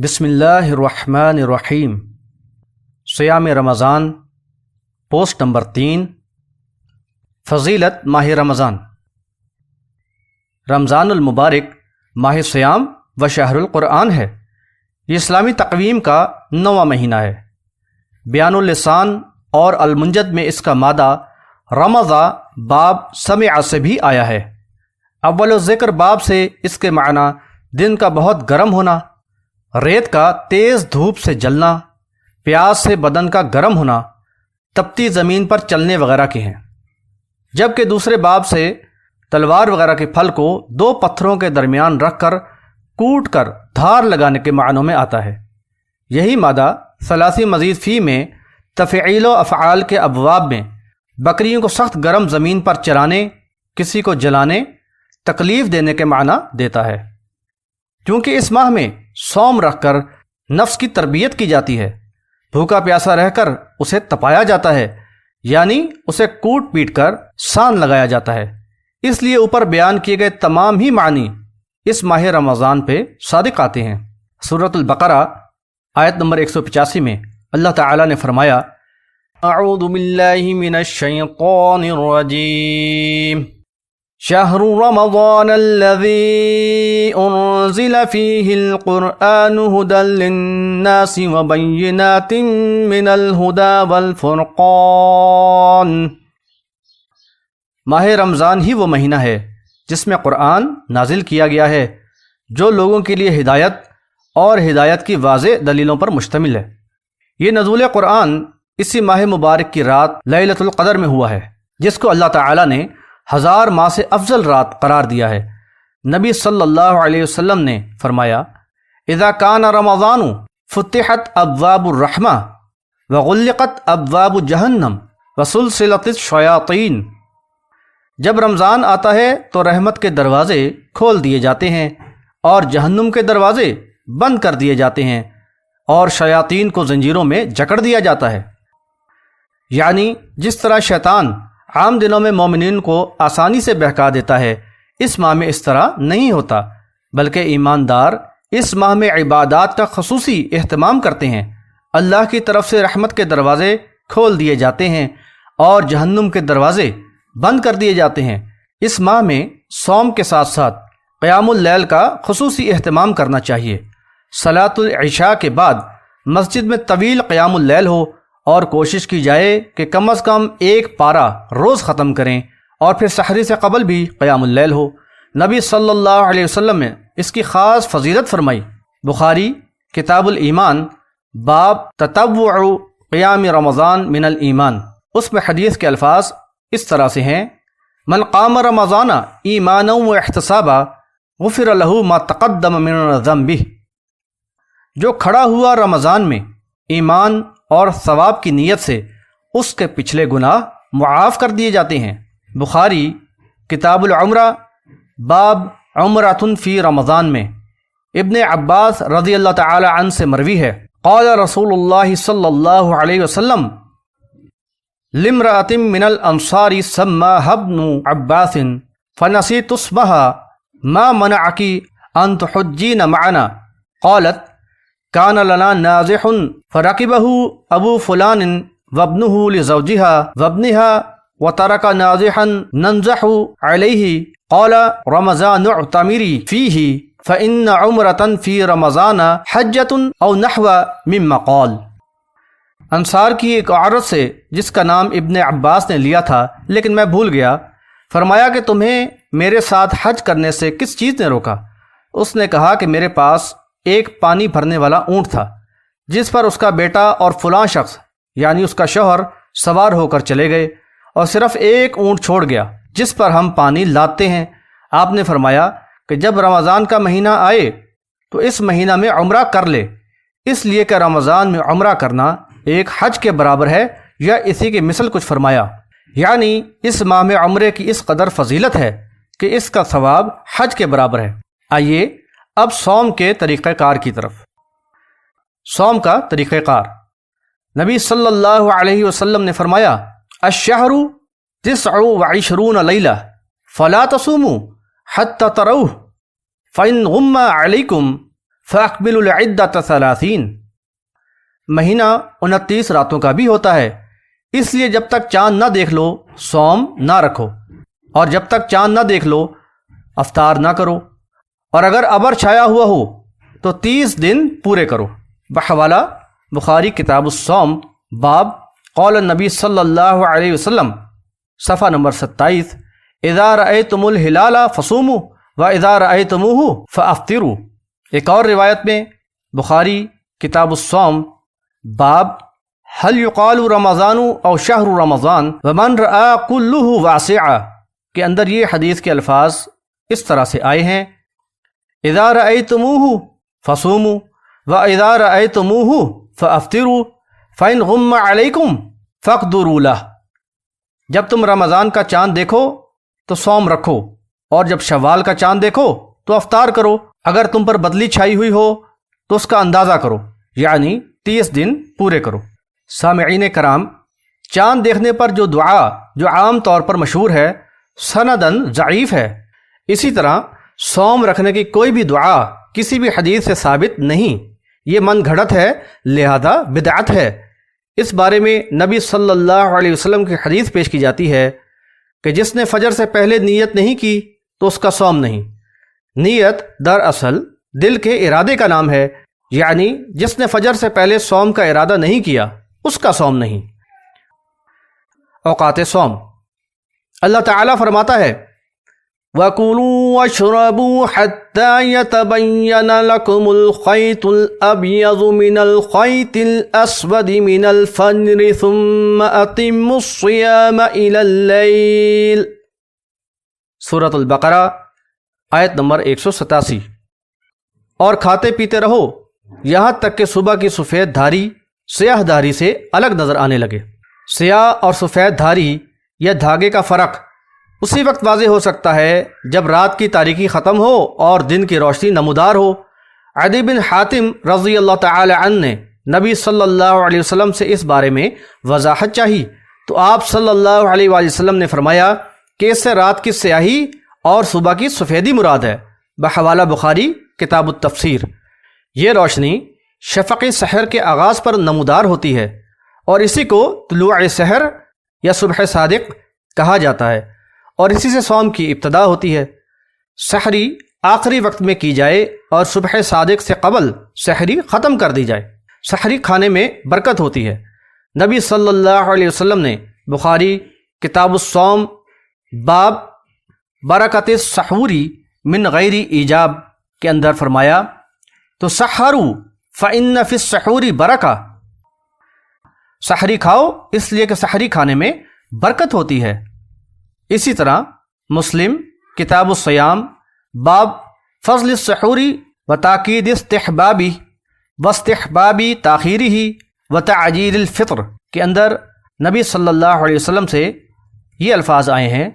بسم اللہ الرحمن الرحیم۔ صیام رمضان، پوسٹ نمبر 3۔ فضیلت ماہ رمضان۔ رمضان المبارک ماہ صیام و شہر القرآن ہے۔ یہ اسلامی تقویم کا 9واں مہینہ ہے۔ بیان اللسان اور المنجد میں اس کا مادہ رمضا باب سمع سے بھی آیا ہے۔ اول ذکر باب سے اس کے معنی دن کا بہت گرم ہونا، ریت کا تیز دھوپ سے جلنا، پیاس سے بدن کا گرم ہونا، تپتی زمین پر چلنے وغیرہ کے ہیں، جبکہ دوسرے باب سے تلوار وغیرہ کے پھل کو 2 پتھروں کے درمیان رکھ کر کوٹ کر دھار لگانے کے معنوں میں آتا ہے۔ یہی مادہ ثلاثی مزید فی میں تفعیل و افعال کے ابواب میں بکریوں کو سخت گرم زمین پر چرانے، کسی کو جلانے، تکلیف دینے کے معنی دیتا ہے۔ کیونکہ اس ماہ میں صوم رکھ کر نفس کی تربیت کی جاتی ہے، بھوکا پیاسا رہ کر اسے تپایا جاتا ہے، یعنی اسے کوٹ پیٹ کر سان لگایا جاتا ہے۔ اس لیے اوپر بیان کیے گئے تمام ہی معنی اس ماہ رمضان پہ صادق آتے ہیں۔ سورۃ البقرہ آیت نمبر 185 میں اللہ تعالی نے فرمایا: اعوذ باللہ من الشیطان الرجیم، شہر رمضان الذی انزل فیہ القرآن ھدی للناس وبینات من الھدی والفرقان۔ ماہ رمضان ہی وہ مہینہ ہے جس میں قرآن نازل کیا گیا ہے، جو لوگوں کے لیے ہدایت اور ہدایت کی واضح دلیلوں پر مشتمل ہے۔ یہ نزول قرآن اسی ماہ مبارک کی رات لیلۃ القدر میں ہوا ہے، جس کو اللہ تعالی نے 1000 ماہ سے افضل رات قرار دیا ہے۔ نبی صلی اللہ علیہ وسلم نے فرمایا: اذا کان رمضان فتحت ابواب الرحمہ وغلقت ابواب جہنم وسلسلت الشیاطین۔ جب رمضان آتا ہے تو رحمت کے دروازے کھول دیے جاتے ہیں اور جہنم کے دروازے بند کر دیے جاتے ہیں اور شیاطین کو زنجیروں میں جکڑ دیا جاتا ہے۔ یعنی جس طرح شیطان عام دنوں میں مومنین کو آسانی سے بہکا دیتا ہے، اس ماہ میں اس طرح نہیں ہوتا، بلکہ ایماندار اس ماہ میں عبادات کا خصوصی اہتمام کرتے ہیں۔ اللہ کی طرف سے رحمت کے دروازے کھول دیے جاتے ہیں اور جہنم کے دروازے بند کر دیے جاتے ہیں۔ اس ماہ میں صوم کے ساتھ ساتھ قیام اللیل کا خصوصی اہتمام کرنا چاہیے۔ صلاۃ العشاء کے بعد مسجد میں طویل قیام اللیل ہو اور کوشش کی جائے کہ کم از کم 1 پارہ روز ختم کریں، اور پھر سحری سے قبل بھی قیام اللیل ہو۔ نبی صلی اللہ علیہ وسلم نے اس کی خاص فضیلت فرمائی۔ بخاری کتاب الایمان باب تطوع قیام رمضان من الایمان، اس میں حدیث کے الفاظ اس طرح سے ہیں: من قام رمضان ایمانا و احتسابا غفر له ما تقدم من ذنبہ۔ جو کھڑا ہوا رمضان میں ایمان اور ثواب کی نیت سے، اس کے پچھلے گناہ معاف کر دیے جاتے ہیں۔ بخاری کتاب العمرہ باب عمرۃ فی رمضان میں ابن عباس رضی اللہ تعالی عنہ سے مروی ہے: قال رسول اللہ صلی اللہ علیہ وسلم لامرأۃ من الانصار سماها ابن عباس فنسیت اسمها ما منعک ان تحجین معنا قالت کان لنا نازح فرکبہ ابو فلان وابنہ لزوجها وابنها وترک نازحا ننزح علیہ قال رمضان اعتمری فیہ فإن عمرة فی رمضان حجۃ او نحو مما قال۔ انصار کی ایک عورت سے جس کا نام ابن عباس نے لیا تھا لیکن میں بھول گیا، فرمایا کہ تمہیں میرے ساتھ حج کرنے سے کس چیز نے روکا؟ اس نے کہا کہ میرے پاس ایک پانی بھرنے والا اونٹ تھا جس پر اس کا بیٹا اور فلاں شخص یعنی اس کا شوہر سوار ہو کر چلے گئے، اور صرف ایک اونٹ چھوڑ گیا جس پر ہم پانی لاتے ہیں۔ آپ نے فرمایا کہ جب رمضان کا مہینہ آئے تو اس مہینہ میں عمرہ کر لے، اس لیے کہ رمضان میں عمرہ کرنا ایک حج کے برابر ہے، یا اسی کی مثل کچھ فرمایا۔ یعنی اس ماہ میں عمرے کی اس قدر فضیلت ہے کہ اس کا ثواب حج کے برابر ہے۔ آئیے اب صوم کے طریقہ کار کی طرف۔ صوم کا طریقہ کار: نبی صلی اللہ علیہ وسلم نے فرمایا: الشہر 29 لیلہ فلا تصوموا حتی تروہ فإن غم علیکم فَأَقْبِلُوا الْعِدَّةَ 30 مہینہ 29 راتوں کا بھی ہوتا ہے، اس لیے جب تک چاند نہ دیکھ لو صوم نہ رکھو، اور جب تک چاند نہ دیکھ لو افطار نہ کرو، اور اگر ابر چھایا ہوا ہو تو 30 دن پورے کرو۔ بحوالہ بخاری کتاب الصوم، باب قول النبی صلی اللہ علیہ وسلم، صفحہ نمبر 27، اذا رأیتم الہلال فصوموا واذا رأیتموہ فافطروا۔ ایک اور روایت میں بخاری کتاب الصوم، باب هل یقال رمضان او شہر رمضان ومن رأى کلہ واسعا کے اندر یہ حدیث کے الفاظ اس طرح سے آئے ہیں: اذا رأیتموہ فصوموا واذا رأیتموہ فافطروا فإن غم علیکم فاقدروا لہ۔ جب تم رمضان کا چاند دیکھو تو صوم رکھو، اور جب شوال کا چاند دیکھو تو افطار کرو، اگر تم پر بدلی چھائی ہوئی ہو تو اس کا اندازہ کرو، یعنی 30 دن پورے کرو۔ سامعین کرام، چاند دیکھنے پر جو دعا جو عام طور پر مشہور ہے سندن ضعیف ہے، اسی طرح صوم رکھنے کی کوئی بھی دعا کسی بھی حدیث سے ثابت نہیں، یہ من گھڑت ہے، لہذا بدعت ہے۔ اس بارے میں نبی صلی اللہ علیہ وسلم کی حدیث پیش کی جاتی ہے کہ جس نے فجر سے پہلے نیت نہیں کی تو اس کا صوم نہیں۔ نیت دراصل دل کے ارادے کا نام ہے، یعنی جس نے فجر سے پہلے صوم کا ارادہ نہیں کیا اس کا صوم نہیں۔ اوقات صوم، اللہ تعالیٰ فرماتا ہے: وَكُلُوا وَاشْرَبُوا حَتَّى يَتَبَيَّنَ لَكُمُ الْخَيْطُ الْأَبْيَضُ مِنَ الْخَيْطِ الْأَسْوَدِ مِنَ الْفَجْرِ ثُمَّ أَتِمُّوا الصِّيَامَ إِلَى اللَّيْلِ۔ سورۃ البقرہ آیت نمبر 187۔ اور کھاتے پیتے رہو یہاں تک کہ صبح کی سفید دھاری سیاہ دھاری سے الگ نظر آنے لگے۔ سیاہ اور سفید دھاری یا دھاگے کا فرق اسی وقت واضح ہو سکتا ہے جب رات کی تاریکی ختم ہو اور دن کی روشنی نمودار ہو۔ عدی بن حاتم رضی اللہ تعالی عنہ نے نبی صلی اللہ علیہ وسلم سے اس بارے میں وضاحت چاہی تو آپ صلی اللہ علیہ وآلہ وسلم نے فرمایا کہ اس سے رات کی سیاہی اور صبح کی سفیدی مراد ہے۔ بحوالہ بخاری کتاب التفسیر۔ یہ روشنی شفق سحر کے آغاز پر نمودار ہوتی ہے، اور اسی کو طلوع سحر یا صبح صادق کہا جاتا ہے، اور اسی سے صوم کی ابتدا ہوتی ہے۔ سحری آخری وقت میں کی جائے اور صبح صادق سے قبل سحری ختم کر دی جائے۔ سحری کھانے میں برکت ہوتی ہے۔ نبی صلی اللہ علیہ وسلم نے بخاری کتاب الصوم، باب برکت السحوری من غیر ایجاب کے اندر فرمایا: تو سحروا فإن فی السحور برکہ، سحری کھاؤ اس لیے کہ سحری کھانے میں برکت ہوتی ہے۔ اسی طرح مسلم کتاب الصیام، باب فضل السحور و تاکید استحبابی واستحبابی تاخیرہ و تعجیل الفطر کے اندر نبی صلی اللہ علیہ وسلم سے یہ الفاظ آئے ہیں: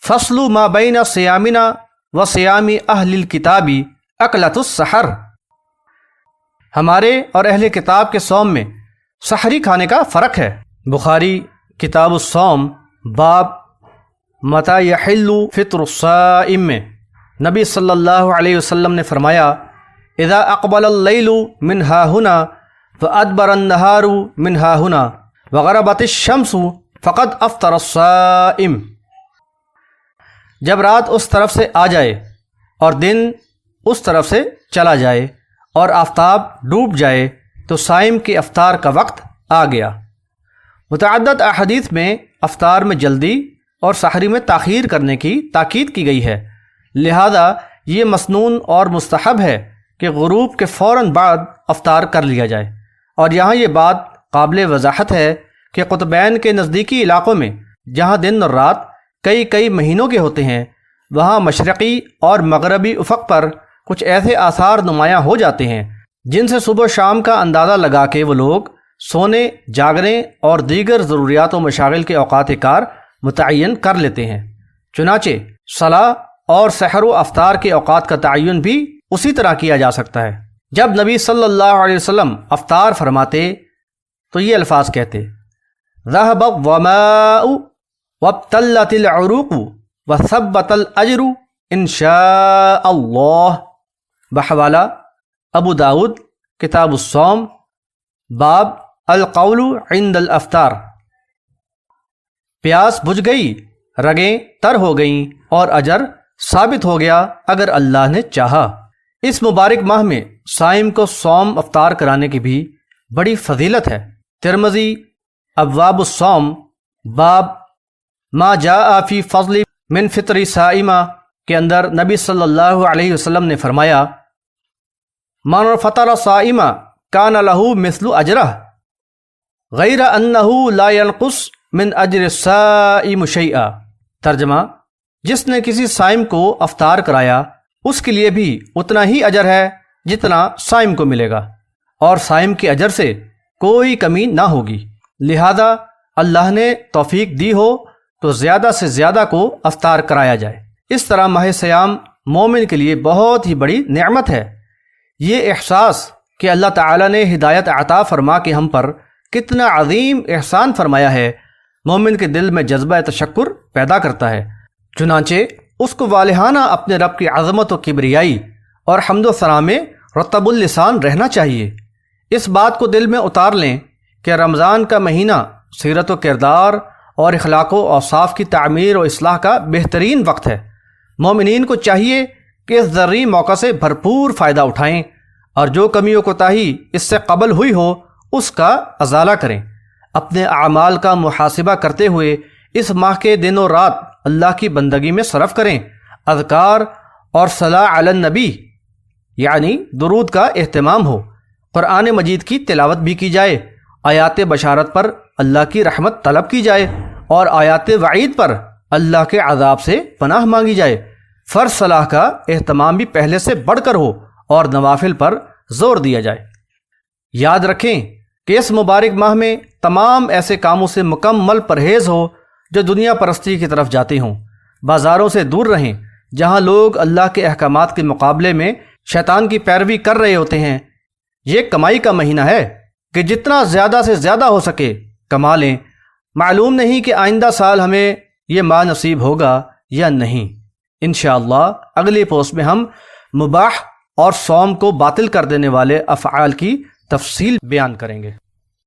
فصل ما بین صیامنا و صیام اہل الکتاب اکلۃ السحر۔ ہمارے اور اہل کتاب کے صوم میں سحری کھانے کا فرق ہے۔ بخاری کتاب الصوم، باب متی یحل فطر الصائم میں نبی صلی اللہ علیہ وسلم نے فرمایا: اذا اقبل اللیل من ہا ہنا وادبر النہار من ہا ہنا وغربت الشمس فقد افطر الصائم۔ جب رات اس طرف سے آ جائے اور دن اس طرف سے چلا جائے اور آفتاب ڈوب جائے تو صائم کے افطار کا وقت آ گیا۔ متعدد احادیث میں افطار میں جلدی اور سحری میں تاخیر کرنے کی تاکید کی گئی ہے، لہذا یہ مسنون اور مستحب ہے کہ غروب کے فوراً بعد افطار کر لیا جائے۔ اور یہاں یہ بات قابل وضاحت ہے کہ قطبین کے نزدیکی علاقوں میں جہاں دن اور رات کئی مہینوں کے ہوتے ہیں، وہاں مشرقی اور مغربی افق پر کچھ ایسے آثار نمایاں ہو جاتے ہیں جن سے صبح و شام کا اندازہ لگا کے وہ لوگ سونے، جاگنے اور دیگر ضروریات و مشاغل کے اوقات کار متعین کر لیتے ہیں۔ چنانچہ صلاح اور سحر و افطار کے اوقات کا تعین بھی اسی طرح کیا جا سکتا ہے۔ جب نبی صلی اللہ علیہ وسلم افطار فرماتے تو یہ الفاظ کہتے: ذهب الظماء وابتلت العروق وثبت الاجر ان شاء اللہ۔ بحوالہ ابو داود کتاب الصوم باب القول عند الافطار۔ پیاس بجھ گئی، رگیں تر ہو گئیں اور اجر ثابت ہو گیا اگر اللہ نے چاہا۔ اس مبارک ماہ میں صائم کو صوم افطار کرانے کی بھی بڑی فضیلت ہے۔ ترمذی ابواب الصوم باب ما جاء فی فضل من فطر صائمہ کے اندر نبی صلی اللہ علیہ وسلم نے فرمایا من فطر صائمہ کان لہ مثل اجرہ غیر انہ لا ینقص من اجر الصائم شیئا۔ ترجمہ، جس نے کسی صائم کو افطار کرایا اس کے لیے بھی اتنا ہی اجر ہے جتنا صائم کو ملے گا، اور صائم کے اجر سے کوئی کمی نہ ہوگی۔ لہذا اللہ نے توفیق دی ہو تو زیادہ سے زیادہ کو افطار کرایا جائے۔ اس طرح ماہ سیام مومن کے لیے بہت ہی بڑی نعمت ہے۔ یہ احساس کہ اللہ تعالیٰ نے ہدایت عطا فرما کے ہم پر کتنا عظیم احسان فرمایا ہے، مومن کے دل میں جذبہ تشکر پیدا کرتا ہے، چنانچہ اس کو والہانہ اپنے رب کی عظمت و کبریائی اور حمد و ثنا میں رطب اللسان رہنا چاہیے۔ اس بات کو دل میں اتار لیں کہ رمضان کا مہینہ سیرت و کردار اور اخلاق و اوصاف کی تعمیر و اصلاح کا بہترین وقت ہے۔ مومنین کو چاہیے کہ اس زرعی موقع سے بھرپور فائدہ اٹھائیں اور جو کمی و کوتاہی اس سے قبل ہوئی ہو اس کا ازالہ کریں۔ اپنے اعمال کا محاسبہ کرتے ہوئے اس ماہ کے دن و رات اللہ کی بندگی میں صرف کریں۔ اذکار اور صلاۃ علی النبی یعنی درود کا اہتمام ہو، قرآن مجید کی تلاوت بھی کی جائے، آیات بشارت پر اللہ کی رحمت طلب کی جائے اور آیات وعید پر اللہ کے عذاب سے پناہ مانگی جائے۔ فرض صلاح کا اہتمام بھی پہلے سے بڑھ کر ہو اور نوافل پر زور دیا جائے۔ یاد رکھیں کہ اس مبارک ماہ میں تمام ایسے کاموں سے مکمل پرہیز ہو جو دنیا پرستی کی طرف جاتے ہوں۔ بازاروں سے دور رہیں جہاں لوگ اللہ کے احکامات کے مقابلے میں شیطان کی پیروی کر رہے ہوتے ہیں۔ یہ کمائی کا مہینہ ہے کہ جتنا زیادہ سے زیادہ ہو سکے کما لیں۔ معلوم نہیں کہ آئندہ سال ہمیں یہ ماہ نصیب ہوگا یا نہیں۔ انشاءاللہ اگلی پوسٹ میں ہم مباح اور صوم کو باطل کر دینے والے افعال کی تفصیل بیان کریں گے۔